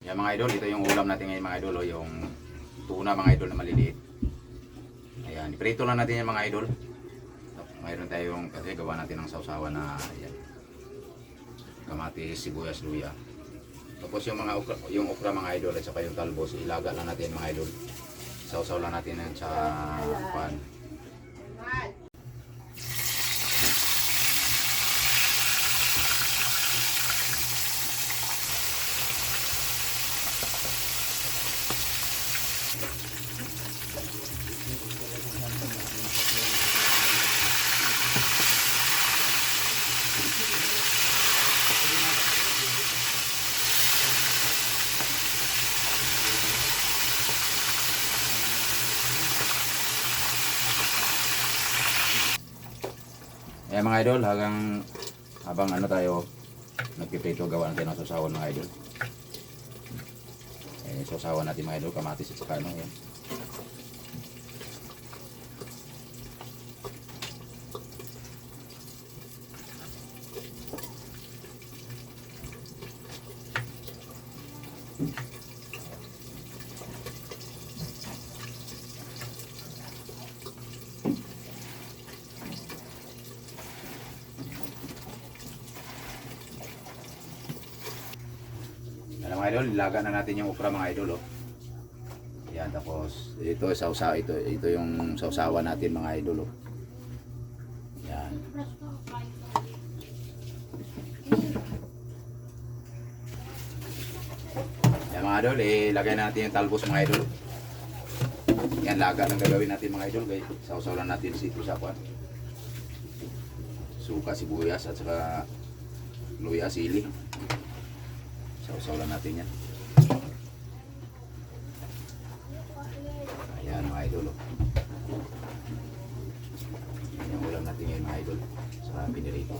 Yan mga idol, ito yung ulam natin ngayon mga idol, o yung tuna mga idol na maliliit. Ayan, iprito lang natin yan mga idol. Mayroon tayong, kasi gawa natin ng sausawan na ayan, kamatis, sibuyas, luya. Tapos yung mga okra, yung okra mga idol at saka yung talbos, ilaga lang natin mga idol. Sausaw lang natin yan sa pan. Ayan mga idol, habang ano tayo nagpiprito, gawa natin ng sausawan mga idol. Sausawan natin mga idol, kamatis at saka ano yan. Ano mga idol, ilaga na natin yung okra mga idol, oh. Yan, tapos ito yung sausawan natin mga idol, oh. Yan. Yan mga idol, ilagay natin yung talbos mga idol. Yan, laga ng gagawin natin mga idol, kaya sausaw lang natin sito sa pan. Suka, sibuyas at saka luya, sili. Sausaw lang natin yan. Ayan mga idol, oh. Yan yung ulam natin ngayon mga idol sa pinirito.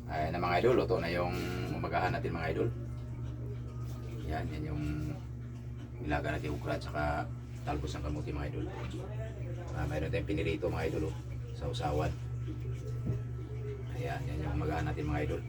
Ayan na mga idol, luto na yung umagahan natin mga idol. Yan yung nilaga natin ukra at saka talbos ng kamuti mga idol. Mayroon tayong pinirito mga idol, oh, sa usawan. Ayan, yan yung umagahan natin mga idol.